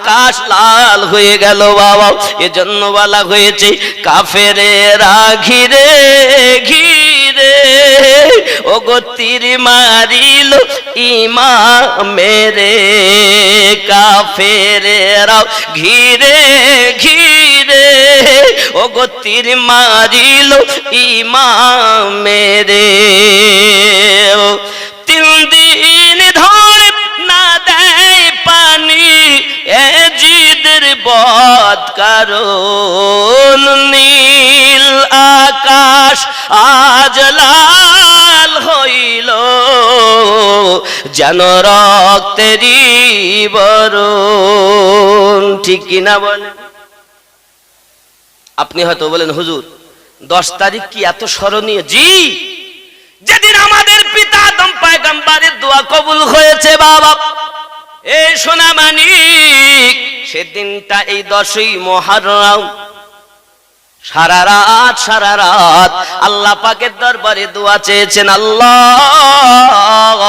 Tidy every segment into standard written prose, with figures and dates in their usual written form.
আকাশ লাল হয়ে গেল বাবা। এজন্য বলা হয়েছে কাফেরেরা ঘিরে ঘিরে ও গো তীর মারিল ইমামেরে, কাফেরেরা ঘিরে ঘিরে ও গো তীর মারিল ইমামেরে। 3 দিন ধরে না দেয় পানি এ জিদের বদ কারণ, নীল আকাশ আজ লাল হইল যেন রক্তেরই বরণ। ঠিক কিনা বলেন? আপনি হয়তো বলেন হুজুর 10 তারিখ কি এত স্মরণীয়? জি, যেদিন আমাদের পিতা আদম পয়গম্বরের দোয়া কবুল হয়েছে বাবা, এই সোনা মানিক, সেদিনটা এই 10ই মুহররম। সারা রাত আল্লাহ পাকের দরবারে দোয়া চেয়েছেন, আল্লাহ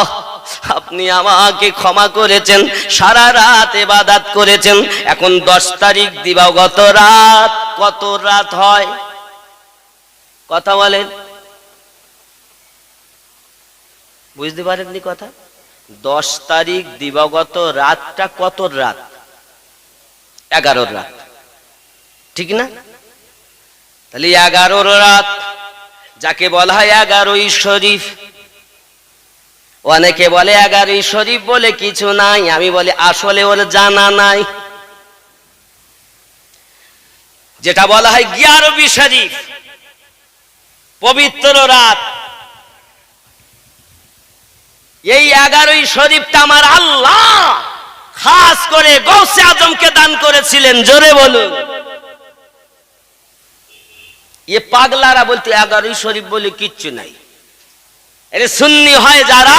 আপনি আমাকে ক্ষমা করেছেন, সারা রাত ইবাদত করেছেন। এখন 10 তারিখ দিবাগত রাত, কত রাত হয় কথা বলেন? বুঝতে পারেননি কথা? 10 তারিখ দিবাগত রাতটা কত রাত? 11 রাত, ঠিক না? তাহলে 11 রাত, যাকে বলা হয় 11ই শরীফ। অনেকে বলে 11ই শরীফ বলে কিছু নাই, আমি বলি আসলে ওর জানা নাই। যেটা বলা হয় 11ই শরীফ, পবিত্র রাত, এই 11ই শরীফটা আমার আল্লাহ খাস করে গৌসে আজমকে দান করেছিলেন। জোরে বলুন। এ পাগলারা বলতে 11ই শরীফ বলে কিচ্ছু নাই। এর সুন্নি হয় যারা,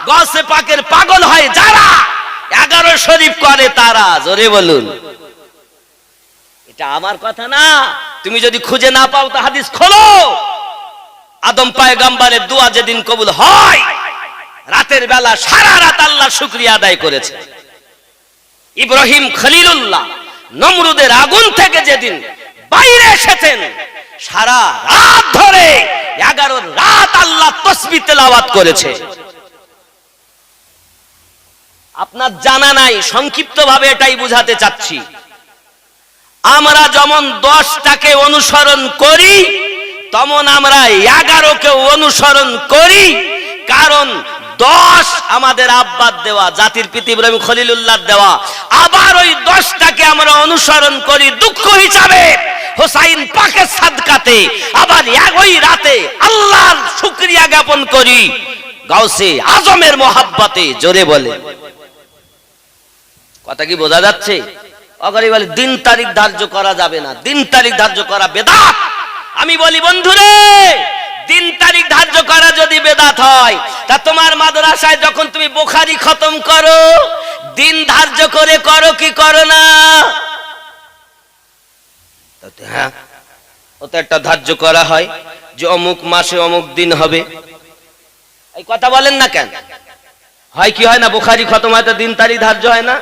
গৌসে পাকের পাগল হয় যারা, 11 শরীফ করে তারা। জোরে বলুন। এটা আমার কথা না, তুমি যদি খুঁজে না পাও তো হাদিস খোলো। আদম পয়গম্বরের দোয়া যেদিন কবুল হয়, রাতের বেলা সারা রাত আল্লাহ শুকরিয়া আদায় করেছে। ইব্রাহিম খলিলুল্লাহ নমরুদের আগুন থেকে যেদিন বাইরে এসেছেন, সারা রাত ধরে 11 রাত আল্লাহ তাসবিহ তেলাওয়াত করেছে। আপনার জানা নাই, সংক্ষিপ্ত ভাবে এটাই বুঝাতে চাচ্ছি। আমরা যেমন 10টাকে অনুসরণ করি, তেমন আমরা 11কে অনুসরণ করি। কারণ 10 আমাদের আব্বার দেওয়া, জাতির পিতা ইব্রাহিম খলিলুল্লাহ দেওয়া। আবার ওই 10টাকে আমরা অনুসরণ করি দুঃখ হিসাবে হোসাইন পাকের সাদকাতে। আবার ওই রাতে আল্লাহর শুকরিয়া জ্ঞাপন করি গাউসে আজমের মোহাব্বতে। জোরে বলে কথা কি বোঝা যাচ্ছে? অগরি বলে দিন তারিখ ধার্য করা যাবে না, দিন তারিখ ধার্য করা বেদাত। আমি বলি বন্ধুরে, দিন তারিখ ধার্য করা যদি বেদাত হয়, তা তোমার মাদ্রাসায় যখন তুমি বুখারী খতম করো, দিন ধার্য করে করো কি করো না? হ্যাঁ, ওটা একটা ধার্য করা হয় যে অমুক মাসে অমুক দিন হবে। এই কথা বলেন না কেন? হয় কি হয় না? বুখারী খতম হয় তো দিন তারিখ ধার্য হয় না?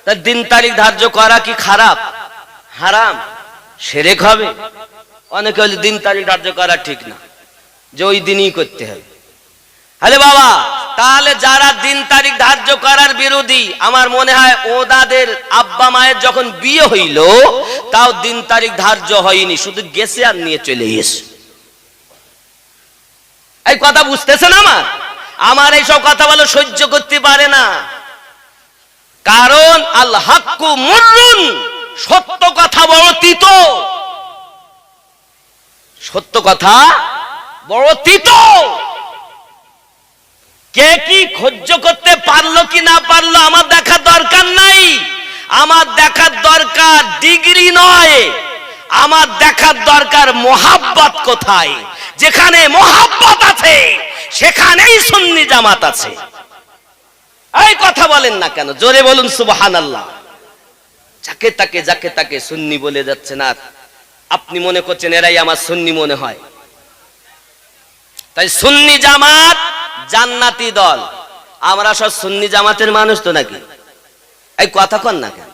তা দিন তারিখ ধার্য করা কি খারাপ, হারাম, শিরক হবে? অনেকে বলে দিন তারিখ ধার্য করা ঠিক না, যে ওই দিনই করতে হবে। আরে বাবা, তাহলে যারা দিন তারিখ ধার্য করার বিরোধী, আমার মনে হয় ওদের আব্বা মায়ের যখন বিয়ে হইল তাও দিন তারিখ ধার্য হয়নি, শুধু গেছে আর নিয়ে চলে গেছে। এই কথা বুঝতেছেন? আমার এইসব কথা বলে সহ্য করতে পারে না। কারণ আল হাক্কু মুররুন, সত্য কথা বড় তিতো, সত্য কথা বড় তিতো। কে কি সহ্য করতে পারলো কি না পারলো আমার দেখার দরকার নাই। আমার দেখার দরকার ডিগ্রি নয়, আমার দেখার দরকার মোহাব্বত কোথায়। যেখানে মোহাব্বত আছে সেখানেই সুন্নি জামাত আছে। এই কথা বলেন না কেন? জোরে বলুন সুবহানাল্লাহ। যাকে তাকে সুন্নি বলে যাচ্ছে না, আপনি মনে করছেন এরাই আমার সুন্নি মনে হয়। তাই সুন্নি জামাত জান্নাতি দল। আমরা সব সুন্নি জামাতের মানুষ তো নাকি? এই কথা কন না কেন?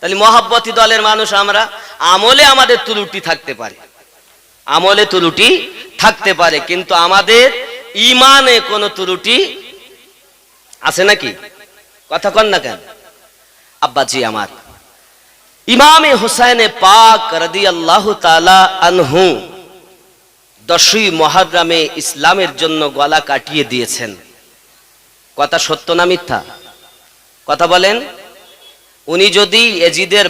তাহলে মহাব্বতী দলের মানুষ আমরা। আমলে আমাদের ত্রুটি থাকতে পারে, আমলে ত্রুটি থাকতে পারে, কিন্তু আমাদের ইমানে কোনো ত্রুটি আছে নাকি? কথা কন না কেন? আব্বাজি আমার, ইমামে হুসাইনে পাক রাদিয়াল্লাহু তাআলা আনহু 10ই মুহররমে ইসলামের জন্য গলা কাটিয়ে দিয়েছেন। কথা সত্য না মিথ্যা? কথা বলেন। উনি যদি এজিদের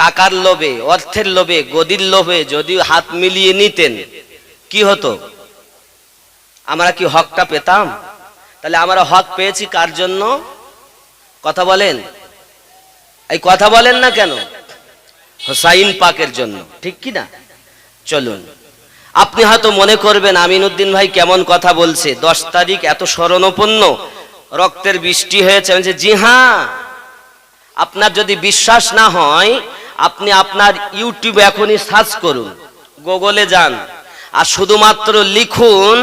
টাকার লোভে, অর্থের লোভে, গদির লোভে যদি হাত মিলিয়ে নিতেন, কি হতো? আমরা কি হকটা পেতাম? তাহলে আমরা হক পেয়েছি কার জন্য? কথা বলেন, এই কথা বলেন না কেন? হুসাইন পাকের জন্য, ঠিক কি না? চলুন, আপনি হয়তো মনে করবেন আমিনউদ্দিন ভাই কেমন কথা বলছে, 10 তারিখ এত শরণাপন্ন, রক্তের বৃষ্টি হয়েছে। জি হ্যাঁ, আপনার যদি বিশ্বাস না হয় আপনি আপনার ইউটিউবে এখনই সার্চ করুন, গুগলে যান আর শুধুমাত্র লিখুন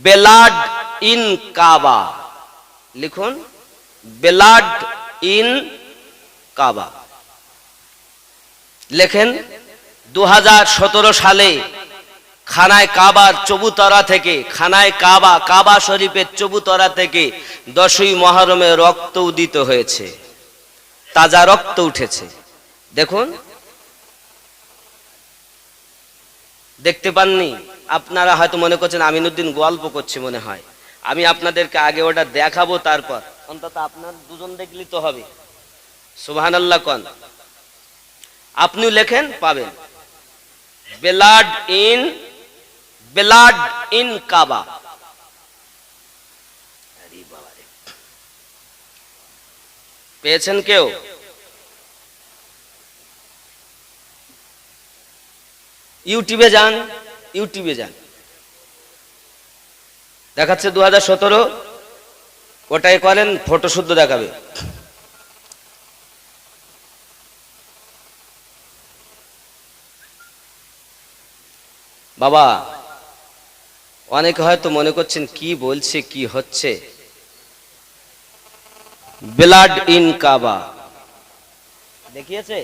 ব্লাড ইন কাবা, লিখুন ব্লাড ইন কাবা, লেখেন 2017 সালে খানায় কাবার চবুতরা থেকে, খানায় কাবা, কাবা শরীফের চবুতরা থেকে 10ই মুহররমে রক্ত উদিত হয়েছে, তাজা রক্ত উঠেছে। দেখুন, দেখতে পাননি? আপনারা হয়তো মনে করছেন আমিনউদ্দিন গল্প করছে মনে হয়। আমি আপনাদেরকে আগে ওটা দেখাবো, তারপর অন্তত আপনার দুজন দেখলি তো হবে। সুবহানাল্লাহ কোন, আপনিও লেখেন পাবেন ব্লাড ইন কাবা। পেয়েছেন কেউ? ইউটিউবে যান, ইউটিউবে যান, দেখাচ্ছে 2017, ওটাই করেন, ফটো শুদ্ধ দেখাবে। বাবা, অনেকে হয়তো মনে করছেন কি বলছে, কি হচ্ছে। ব্লাড ইন কাবা দেখিয়েছে,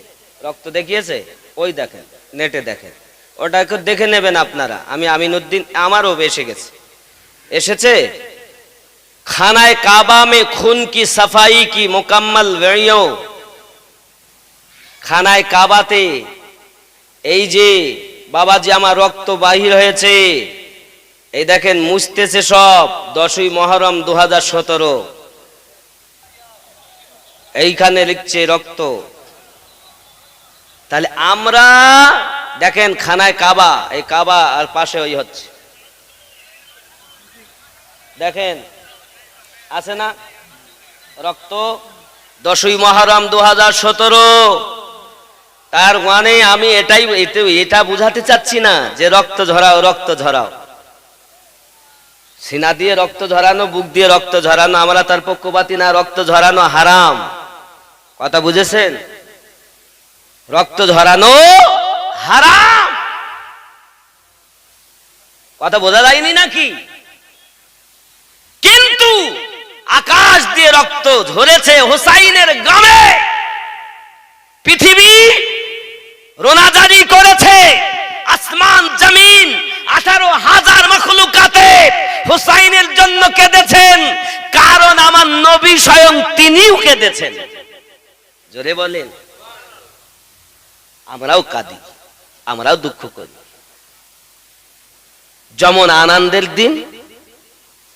রক্ত দেখিয়েছে, ওই দেখেন, নেটে দেখেন, ওটাকে দেখে নেবেন আপনারা। আমি আমিনউদ্দিন, আমারও এসে গেছে, এসেছে। খানায় কাবা মে খুন কি সাফাই কি মুকাম্মাল ভিডিও, খানায় কাবাতে এই যে বাবাজি আমার রক্ত বাহির হয়েছে, এই দেখেন মুছতেছে সব, 10ই মুহররম 2017, এইখানে লিখছে রক্ত। তাহলে আমরা দেখেন খানায় কাবা, এই কাবা আর পাশে ওই হচ্ছে, দেখেন আছে না রক্ত, 10ই মুহররম 2017। তার মানে আমি এটা বুঝাতে চাচ্ছি না যে রক্ত ঝরাও, রক্ত ঝরাও, সিনা দিয়ে রক্ত ঝরানো, বুক দিয়ে রক্ত ঝরানো, আমরা তার পক্ষপাতী না, রক্ত ঝরানো হারাম। কথা বুঝেছেন? রক্ত ঝরানো হারাম, কথা বোঝা যায়নি নাকি? কিন্তু আকাশ দিয়ে রক্ত ঝরেছে হুসাইনের গামে, পৃথিবী রোনাজারি করেছে, আসমান জমিন 18,000 মাখলুকাতে হুসাইনের জন্য কেঁদেছেন, কারণ আমার নবী স্বয়ং তিনিও কেঁদেছেন। জোরে বলেন। আমরাও কাঁদি, আমরাও দুঃখ করি। যেমন আনন্দের দিন,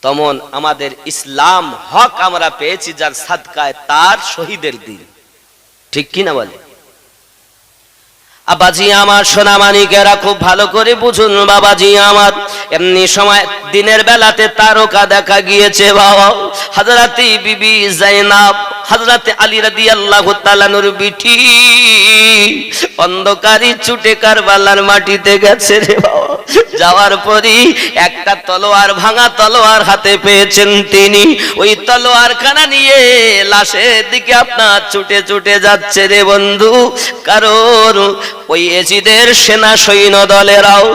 তেমন আমাদের ইসলাম হক আমরা পেয়েছি যার সাদকায়, তার শহীদের দিন, ঠিক কিনা বলে? আব্বাজি আমার, সোনা মানিকেরা খুব ভালো করে বুঝুন বাবাজি আমার, এমনি সময় দিনের বেলাতে তারকা দেখা গিয়েছে বাবা। হযরতে বিবি জাইনাব, হযরতে আলী রাদিয়াল্লাহু তাআলা নূর বিটি অন্ধকারী ছুটে কারবালার মাটিতে গেছে রে বাবা। যাওয়ার পরই একটা তলোয়ার, ভাঙা তলোয়ার হাতে পেয়েছেন তিনি। ওই তলোয়ার খানা নিয়ে লাশের দিকে আপনার ছুটে ছুটে যাচ্ছে রে বন্ধু। কারণ ওই এজিদের সেনা সৈন্য দলেরাও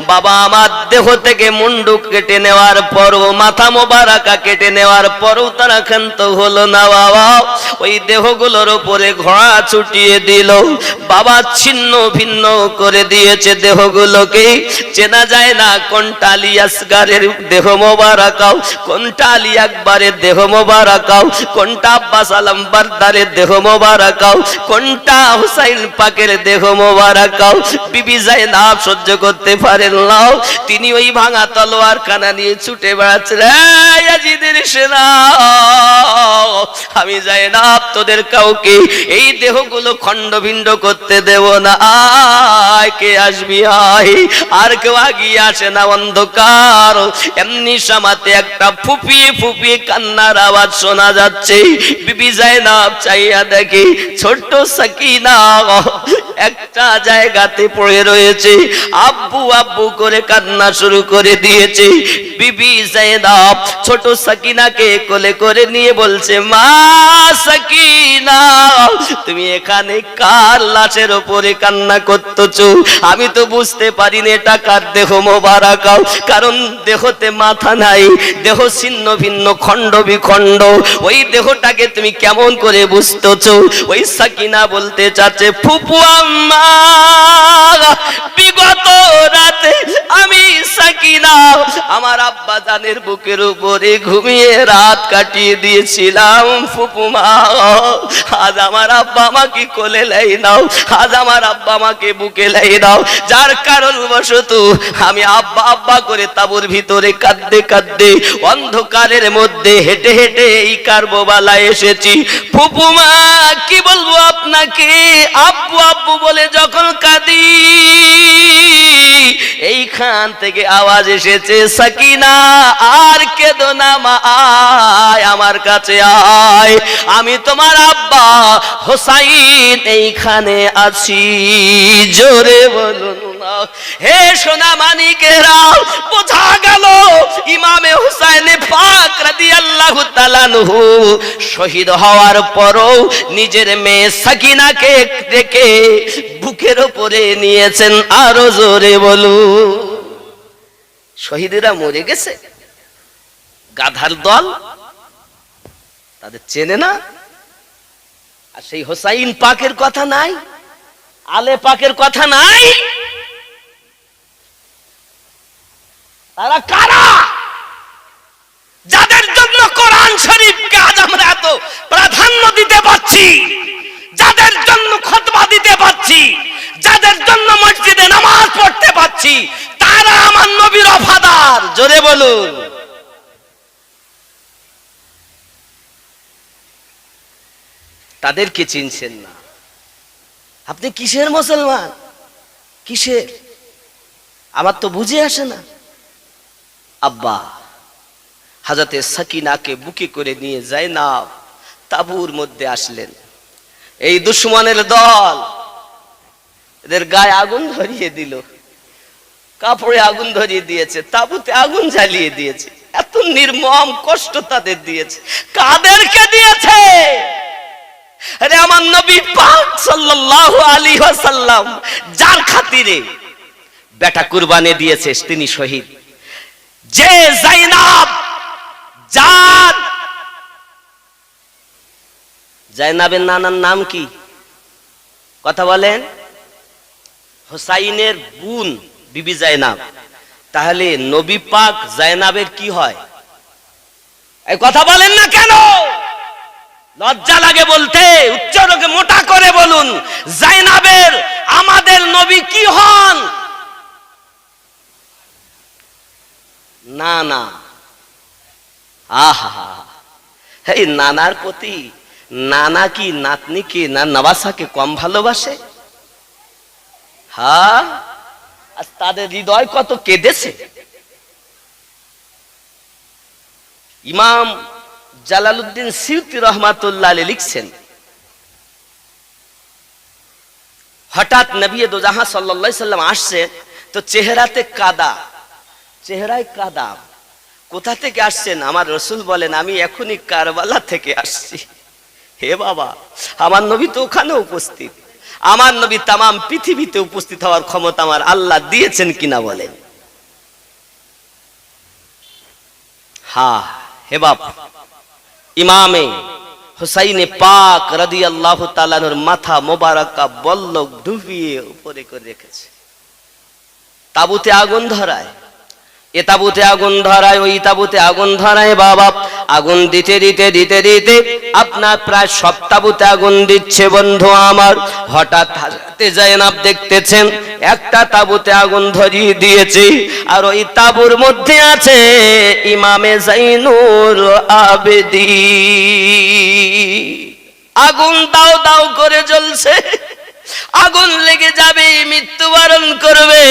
বাবা আমার দেহ থেকে মুন্ডু কেটে নেওয়ার পরও, মাথা মোবারকা কেটে নেওয়ার পরও তারা ক্ষান্ত হলো না বাবা। ওই দেহগুলোর উপরে ঘোড়া ছুটিয়ে দিল বাবা, ছিন্ন ভিন্ন করে দিয়েছে দেহগুলোকে। চেনা যায় না কোনটা আলী আসগারের দেহ মোবারকাও, কোনটা আলী আকবরের দেহ মোবারকাও, কোনটা আব্বাস আলম বারদারের দেহ মোবারকাও, কোনটা হুসাইন পাকের দেহ মোবারকাও। বিবি জাইনাব সহ্য করতে পারেন না, তিনি ওই ভাঙা তলোয়ার কানা নিয়ে ছুটে বেড়াচ্ছেন, ইয়াজিদের সেনা আমি জাইনাব তোদের কাউকে এই দেহগুলো খণ্ড ভিণ্ড করতে দেব না, আয় কে আসবি আয়। আর কেউ আগিয়ে আসে না, অন্ধকার। এমনি সামাতে একটা ফুপিয়ে ফুপিয়ে কান্নার আওয়াজ শোনা যাচ্ছে। বিবি জাইনাব চাইয়া দেখে ছোট্ট সাকিনা একটা জায়গাতে পড়ে রয়েছে, আব্বু আব্বু করে কান্না শুরু করে দিয়েছে। বিবি জাইনাব ছোট সাকিনাকে কোলে করে নিয়ে বলছে, মা সাকিনা তুমি এখানে কার লাশের উপরে কান্না করতেছো? আমি তো বুঝতে পারিনি এটা কার দেহ মোবারকাও, কারণ দেহতে মাথা নাই, দেহ ছিন্ন ভিন্ন খণ্ড বিখণ্ড, ওই দেহটাকে তুমি কেমন করে বুঝতেছো? ওই সাকিনা বলতে চাচ্ছে, ফুপু আম্মা বিগত রাতে আমি সাকিনা আমার আব্বা জানের বুকের উপরে ঘুমিয়ে রাত কাটিয়ে দিয়েছিলাম। ফুপুমা আজ আমার আব্বা আমাকে কোলে লাই নাও, আজ আমার আব্বা আমাকে বুকে লাই নাও। যার কারণ বশত আমি আব্বা আব্বা করে তাবুর ভিতরে কাঁদতে কাঁদতে অন্ধকারের মধ্যে হেঁটে হেঁটে এই কারবালায় এসেছি। ফুপুমা কি বলবো আপনাকে, আব্বু আব্বু বলে যখন কাঁদি এইখান থেকে আওয়াজ এসেছে, সাকিনা আর কেঁদো না মা, আয় আমার কাছে আয়, আমি তোমার আব্বা হোসাইন এইখানে আছি। জোরে বলুন না। হে সোনা মানিকেরা, বোঝা গেল ইমামে হুসাইন পাক রাদিয়াল্লাহু তাআলা আনহু শহীদ হওয়ার পরও নিজের মেয়ে সাকিনাকে রেখে বুকের উপরে নিয়েছেন। আরো জোরে বলুন। শহীদেরা মরে গেছে, গাধার দল তাদের চেনে না। আর সেই হোসাইন পাকের কথা নাই, আলে পাকের কথা নাই। তারা কারা? যাদের জন্য কোরআন শরীফকে আজ আমরা এত প্রাধান্য দিতে পারছি, যাদের জন্য খুতবা দিতে পারছি, যাদের জন্য মসজিদে নামাজ পড়তে পারছি, তারা আমার নবীর ওফাদার। জোরে বলুন। তাদেরকে চিনছেন না। আপনি কিসের মুসলমান, কিসের? আমার তো বুঝে আসে না। আব্বা হযরতে সাকিনাকে বুকে করে নিয়ে জাইনাব তাবুর মধ্যে আসলেন। এই দুশমনের দল এদের গায়ে আগুন ধরিয়ে দিল, কাপড়ে আগুন ধরিয়ে দিয়েছে, তাবুতে আগুন জ্বালিয়ে দিয়েছে। এত নির্মম কষ্ট তাদের দিয়েছে। কাদেরকে দিয়েছে? আরে আমার নবী পাক সাল্লাল্লাহু আলাইহি ওয়াসাল্লাম যার খাতিরে বেটা কুরবানি দিয়েছে তিনি শহীদ। যে জাইনাব, যার জাইনাবের নানার নাম কি? কথা বলেন। হোসাইনের বোন বিবি জাইনাব। তাহলে নবী পাক জাইনাবের কি হয়? এই কথা বলেন না কেন? লজ্জা লাগে বলতে। উচ্চারণকে মোটা করে বলুন, জাইনাবের আমাদের নবী কি হন? না না, আহা, এই নানার প্রতি নানা কি নাতনিকে না নবাসাকে কম ভালোবাসে? হ্যাঁ, আজ তাদের হৃদয় কত কেঁদেছে। ইমাম জালালউদ্দিন সিউতি রহমাতুল্লাহ আলাইহি লিখছেন, হঠাৎ নবী দো জাহাঁ সাল্লাল্লাহু আলাইহি সাল্লাম আসছে তো চেহারাতে কাদা, চেহারায় কাদা। কোথা থেকে আসছেন? আমার রাসূল বলেন, আমি এখনই কারবালা থেকে আসছি। হে বাবা, আমার নবী তো ওখানে উপস্থিত। আমার নবী তামাম পৃথিবীতে উপস্থিত হওয়ার ক্ষমতা আমার আল্লাহ দিয়েছেন কিনা বলেন? হ্যাঁ হে বাপ, ইমামে হুসাইনে পাক রাদিয়াল্লাহু তাআলার মাথা মোবারকা বল্লক ডুবিয়ে উপরে করে রেখেছে। তাবুতে আগুন ধরায়, এ তাবুতে আগুন ধরায়, ওই তাবুতে আগুন ধরায়। বাবা আগুন দিতে দিতে দিতে দিতে আপনার প্রায় সব তাবুতে আগুন দিচ্ছে বন্ধু আমার। হঠাৎ হাজরাতে যায়েনব দেখতেছেন একটা তাবুতে আগুন ধরিয়ে দিয়েছে, আর ওই তাবুর মধ্যে আছে ইমামে যাইনুল আবেদীন। আগুন দাও দাও করে জ্বলছে, আগুন লেগে যাবে, মৃত্যুবরণ করবে।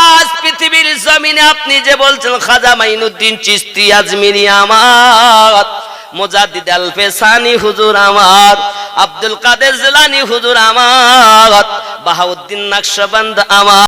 আজ পৃথিবীর জমিনে আপনি যে বলছেন খাজা মাইনুদ্দিন চিশতি আজমিরি আমার, মুজাদ্দিদ আল ফেসানি হুজুর আমার, আব্দুল কাদের জিলানী হুজুর আমার, বাহাউদ্দিন নকশবন্দ আমার,